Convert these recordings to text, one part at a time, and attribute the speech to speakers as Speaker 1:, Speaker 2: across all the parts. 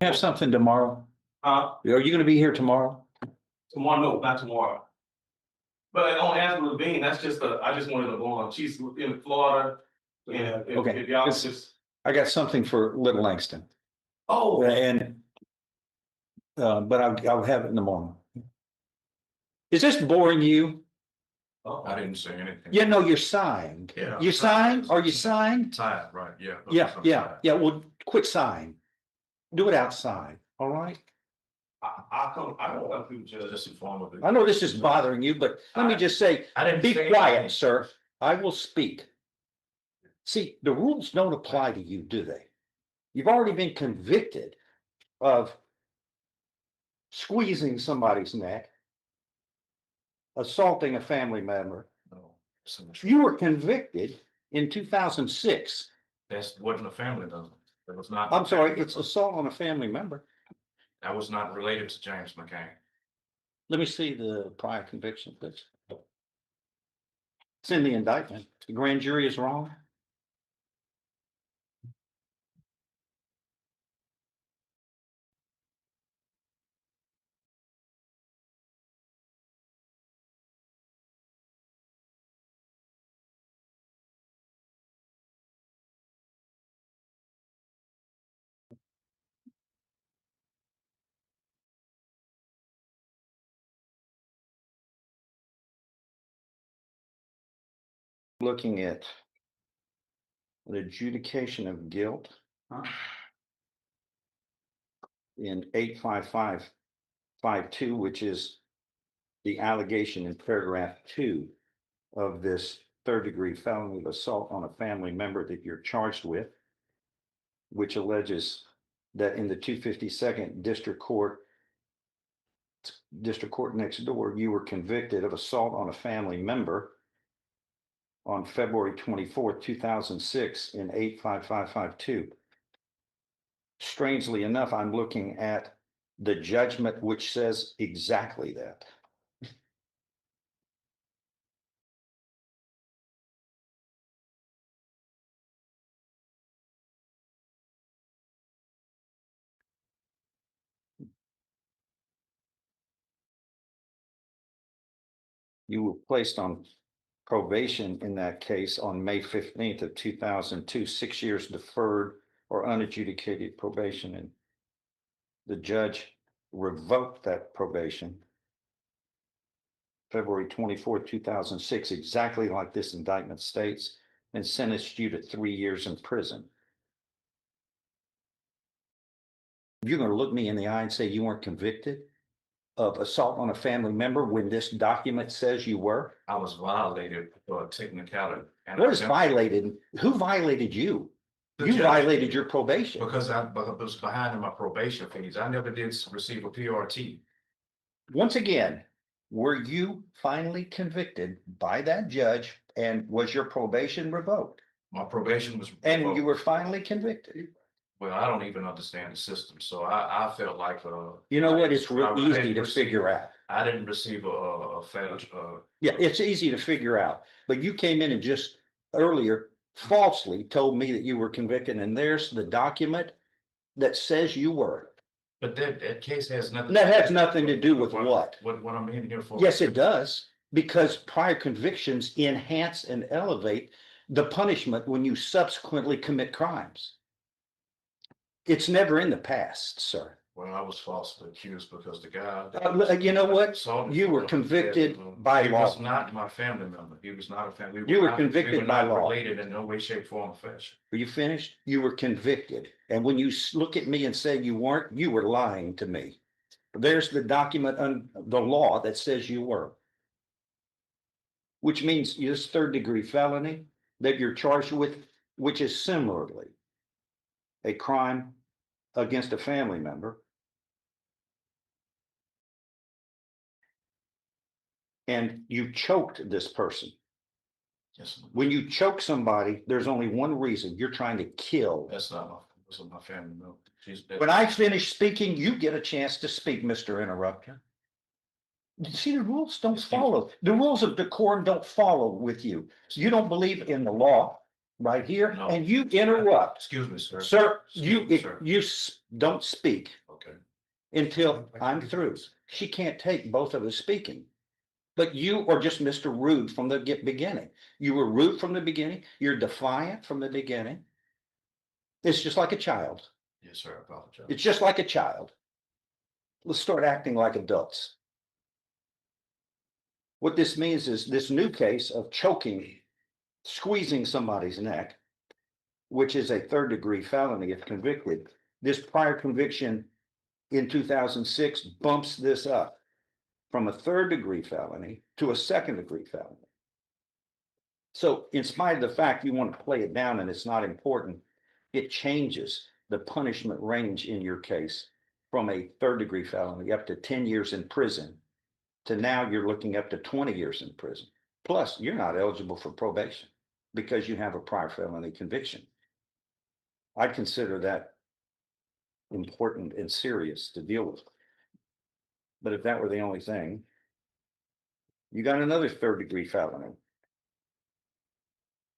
Speaker 1: Have something tomorrow? Are you gonna be here tomorrow?
Speaker 2: Tomorrow, no, not tomorrow. But on Angela Levine, that's just I just wanted to go on. She's in Florida. And
Speaker 1: Okay.
Speaker 2: if y'all
Speaker 1: It's-
Speaker 2: just,
Speaker 1: I got something for Little Langston
Speaker 2: oh,
Speaker 1: and, but I'll have it in the morning. Is this boring you?
Speaker 3: I didn't say anything.
Speaker 1: Yeah, no, you're sighing.
Speaker 3: Yeah.
Speaker 1: You sighing? Are you sighing?
Speaker 3: Tired, right, yeah.
Speaker 1: Yeah, well, quit sighing. Do it outside, all right?
Speaker 2: I come, I don't want to just.
Speaker 3: Just inform of it.
Speaker 1: I know this is bothering you, but let me just say,
Speaker 3: I didn't
Speaker 1: be
Speaker 3: say
Speaker 1: quiet,
Speaker 3: anything.
Speaker 1: sir. I will speak. See, the rules don't apply to you, do they? You've already been convicted of squeezing somebody's neck, assaulting a family member.
Speaker 3: No, so much-
Speaker 1: You were convicted in 2006.
Speaker 3: That wasn't a family member. That was not.
Speaker 1: I'm sorry, it's assault on a family member.
Speaker 3: That was not related to James McCain.
Speaker 1: Let me see the prior conviction, please. It's in the indictment. The grand jury is wrong. Looking at an adjudication of guilt in 85552, which is the allegation in paragraph 2 of this third-degree felony of assault on a family member that you're charged with, which alleges that in the 252nd district court next door, you were convicted of assault on a family member on February 24th, 2006 in 85552. Strangely enough, I'm looking at the judgment which says exactly that. You were placed on probation in that case on May 15th of 2002, 6 years deferred or unadjudicated probation, and the judge revoked that probation February 24th, 2006, exactly like this indictment states, and sentenced you to 3 years in prison. You're going to look me in the eye and say you weren't convicted of assault on a family member when this document says you were?
Speaker 3: I was violated for a technicality. And
Speaker 1: What is violated? Who violated you?
Speaker 3: The
Speaker 1: You
Speaker 3: judge
Speaker 1: violated
Speaker 3: did.
Speaker 1: your probation.
Speaker 3: Because I was behind in my probation fees. I never did receive a PRT.
Speaker 1: Once again, were you finally convicted by that judge and was your probation revoked?
Speaker 3: My probation was.
Speaker 1: And you were
Speaker 3: revoked.
Speaker 1: finally convicted?
Speaker 3: Well, I don't even understand the system, so I felt like,
Speaker 1: You know what? It's
Speaker 3: I
Speaker 1: real
Speaker 3: didn't
Speaker 1: easy to
Speaker 3: receive-
Speaker 1: figure out.
Speaker 3: I didn't receive a federal,
Speaker 1: Yeah, it's easy to figure out, but you came in and just earlier falsely told me that you were convicted, and there's the document that says you were.
Speaker 3: but that case has nothing.
Speaker 1: That has nothing to do with what?
Speaker 3: What I'm in here for.
Speaker 1: Yes, it does, because prior convictions enhance and elevate the punishment when you subsequently commit crimes. It's never in the past, sir.
Speaker 3: Well, I was falsely accused because the guy.
Speaker 1: You know what?
Speaker 3: assaulted
Speaker 1: You were
Speaker 3: me,
Speaker 1: convicted by
Speaker 3: He
Speaker 1: law.
Speaker 3: was not my family member. He was not a family.
Speaker 1: You were
Speaker 3: not-
Speaker 1: convicted
Speaker 3: we were
Speaker 1: by
Speaker 3: not
Speaker 1: law.
Speaker 3: Related in no way, shape, form, or fashion.
Speaker 1: Are you finished? You were convicted. And when you look at me and say you weren't, you were lying to me. There's the document on the law that says you were. Which means this third degree felony that you're charged with, which is similarly a crime against a family member. And you choked this person.
Speaker 3: Yes,
Speaker 1: When you choke somebody, there's only one reason: you're trying to kill.
Speaker 3: that's my family member.
Speaker 1: When I finish speaking, you get a chance to speak, Mr. Interrupter. You see, the rules don't
Speaker 3: Excuse me.
Speaker 1: follow. The rules of decorum don't follow with you. You don't believe in the law. right here,
Speaker 3: No.
Speaker 1: and you interrupt.
Speaker 3: Excuse me, sir.
Speaker 1: Sir,
Speaker 3: Excuse me, sir.
Speaker 1: don't speak
Speaker 3: Okay.
Speaker 1: until I'm through. She can't take both of us speaking. But you are just Mr. Rude from the beginning. You were rude from the beginning. You're defiant from the beginning. It's just like a child.
Speaker 3: Yes, sir, I apologize.
Speaker 1: It's just like a child. Let's start acting like adults. What this means is this new case of choking, squeezing somebody's neck, which is a third-degree felony if convicted. This prior conviction in 2006 bumps this up from a third-degree felony to a second-degree felony. So in spite of the fact you want to play it down and it's not important, it changes the punishment range in your case from a third-degree felony up to 10 years in prison to now you're looking up to 20 years in prison. Plus, you're not eligible for probation because you have a prior felony conviction. I consider that important and serious to deal with. But if that were the only thing, you got another third-degree felony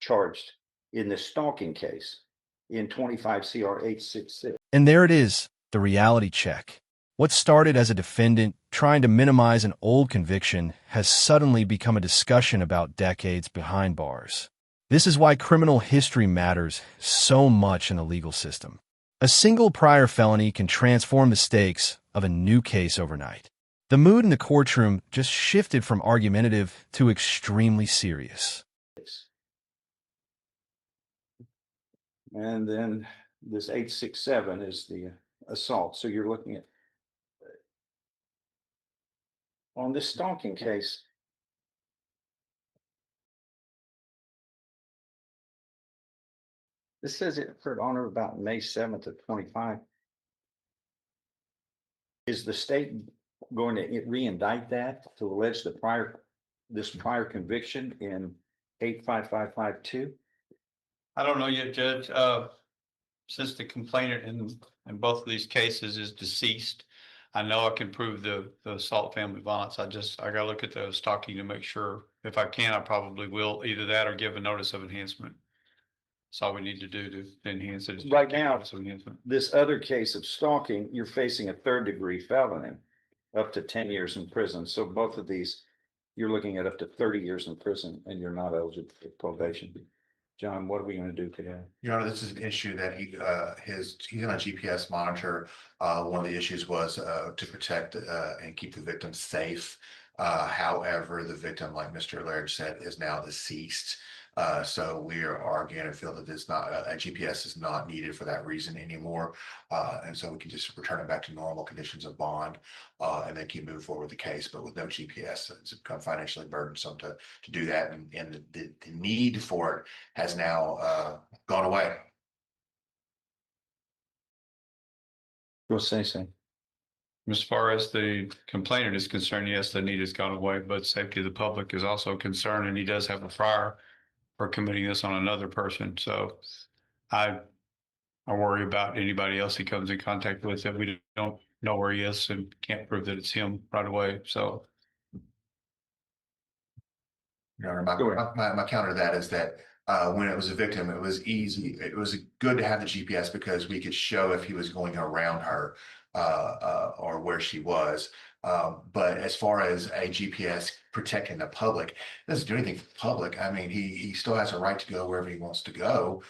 Speaker 1: charged in the stalking case in 25 CR 866.
Speaker 4: And there it is, the reality check. What started as a defendant trying to minimize an old conviction has suddenly become a discussion about decades behind bars. This is why criminal history matters so much in the legal system. A single prior felony can transform the stakes of a new case overnight. The mood in the courtroom just shifted from argumentative to extremely serious.
Speaker 1: And then this 867 is the assault. So you're looking at on this stalking case. This says it occurred on or about May 7th of 25. Is the state going to re-indict that to allege this prior conviction in 85552?
Speaker 5: I don't know yet, Judge. Since the complainant in both of these cases is deceased, I know I can prove the assault family violence. I gotta look at the stalking to make sure. If I can, I probably will either that or give a notice of enhancement. That's all we need to do to enhance it.
Speaker 1: Right now,
Speaker 5: Notice of enhancement.
Speaker 1: this other case of stalking, you're facing a third-degree felony, up to 10 years in prison. So both of these, you're looking at up to 30 years in prison and you're not eligible for probation. John, what are we going to do today?
Speaker 6: Your Honor, this is an issue that he's on a GPS monitor. One of the issues was to protect and keep the victim safe. However, the victim, like Mr. Laird said, is now deceased. So we are arguing and feel that it's not a GPS is not needed for that reason anymore. And so we can just return it back to normal conditions of bond and then keep moving forward with the case. But with no GPS, it's become financially burdensome to do that. And the need for it has now gone away.
Speaker 1: You'll say so.
Speaker 5: As far as the complainant is concerned, yes, the need has gone away, but safety of the public is also a concern, and he does have a prior for committing this on another person. So I worry about anybody else he comes in contact with that we don't know where he is and can't prove that it's him right away. So.
Speaker 6: Your Honor, my counter to that is that when it was a victim, it was easy. It was good to have the GPS because we could show if he was going around her or where she was. But as far as a GPS protecting the public, it doesn't do anything for the public. I mean, he still has a right to go wherever he wants to go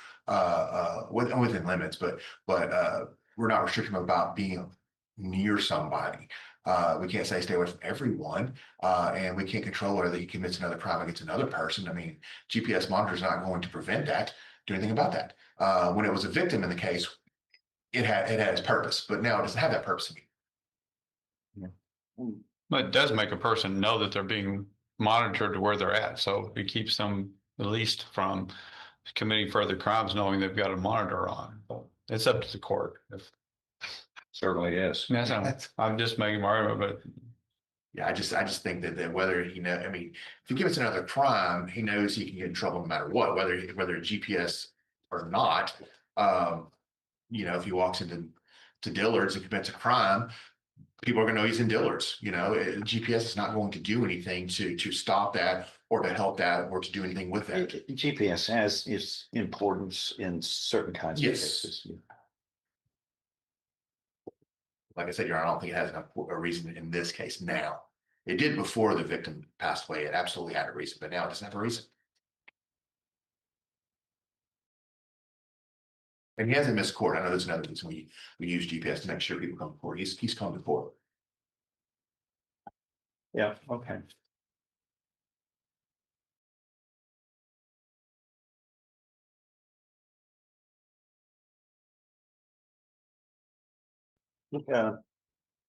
Speaker 6: within limits, but we're not restricting him about being near somebody. We can't say stay away from everyone, and we can't control whether he commits another crime against another person. I mean, GPS monitor is not going to prevent that, do anything about that. When it was a victim in the case, it had its purpose, but now it doesn't have that purpose anymore.
Speaker 5: But it does make a person know that they're being monitored to where they're at. So it keeps them at least from committing further crimes, knowing they've got a monitor on. It's up to the court.
Speaker 1: Certainly is.
Speaker 5: Yes, I'm just making my argument, but
Speaker 6: Yeah, I just think that whether I mean, if he commits another crime, he knows he can get in trouble no matter what, whether GPS or not. If he walks into Dillard's and commits a crime, people are going to know he's in Dillard's. GPS is not going to do anything to stop that or to help that, or to do anything with that.
Speaker 1: GPS has its importance in certain kinds of
Speaker 6: Yes.
Speaker 1: cases.
Speaker 6: Like I said, Your Honor, I don't think it has a reason in this case now. It did before the victim passed away. It absolutely had a reason, but now it doesn't have a reason. And he hasn't missed court. I know there's another reason we use GPS to make sure people come to court. He's come to court.
Speaker 1: Yeah, okay.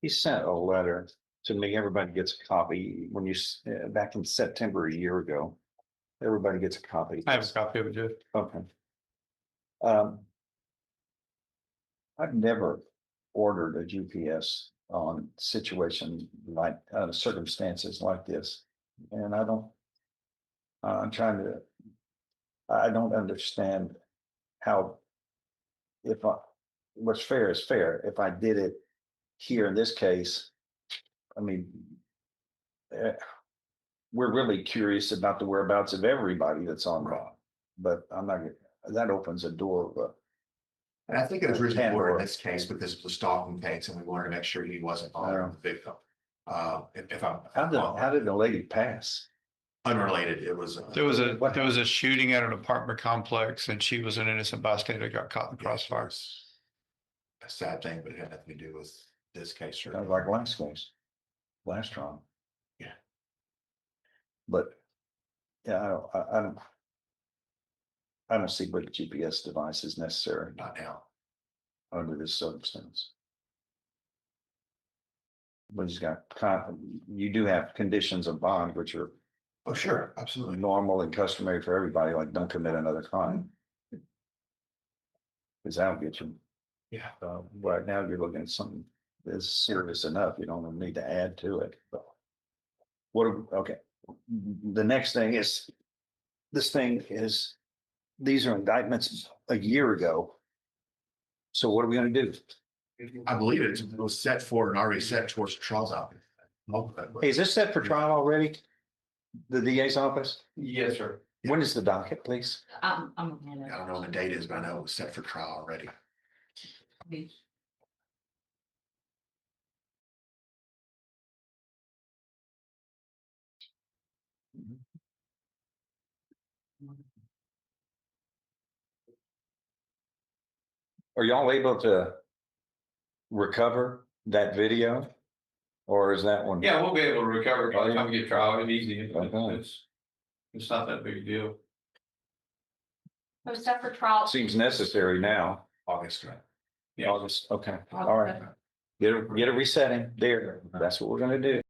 Speaker 1: He sent a letter to me. Everybody gets a copy when back in September a year ago. Everybody gets a copy.
Speaker 5: I have a copy of it, Jeff.
Speaker 1: Okay. I've never ordered a GPS on situation like circumstances like this, and I don't. I'm trying to. I don't understand how. What's fair is fair. If I did it here in this case, I mean, we're really curious about the whereabouts of everybody that's on Raw, but I'm not. That opens a door of
Speaker 6: And I think it was originally
Speaker 1: Pandora.
Speaker 6: ordered in this case because it was a stalking case and we wanted to make sure he wasn't on the victim. If I'm
Speaker 1: how did the lady pass?
Speaker 6: unrelated, it was.
Speaker 5: There was a shooting at an apartment complex and she was an innocent bystander that got caught in the crossfire.
Speaker 6: A sad thing, but it had nothing to do with this case.
Speaker 1: Kind of like last case, last trial.
Speaker 6: Yeah.
Speaker 1: But yeah, I don't see what a GPS device is necessary
Speaker 6: Not now.
Speaker 1: under this circumstance. But he's got, you do have conditions of bond, which are
Speaker 6: Oh, sure, absolutely.
Speaker 1: normal and customary for everybody, like don't commit another crime. Because that'll get you.
Speaker 6: Yeah.
Speaker 1: Right now, you're looking at something that's serious enough. You don't need to add to it. But okay. The next thing is, these are indictments a year ago. So what are we gonna do?
Speaker 6: I believe it was set for and already set towards the trial's out.
Speaker 1: Hey, is this set for trial already? The DA's office?
Speaker 2: Yes, sir.
Speaker 1: When is the docket, please?
Speaker 7: I'm.
Speaker 6: I don't know when the date is, but I know it was set for trial already.
Speaker 1: Are y'all able to recover that video? Or is that one?
Speaker 2: Yeah, we'll be able to recover by the time we get trial. It's easy.
Speaker 1: Okay.
Speaker 2: It's not that big a deal.
Speaker 7: So set for trial.
Speaker 1: Seems necessary now.
Speaker 6: August, right?
Speaker 2: Yeah.
Speaker 1: August, okay, all right. Get a resetting there. That's what we're gonna do.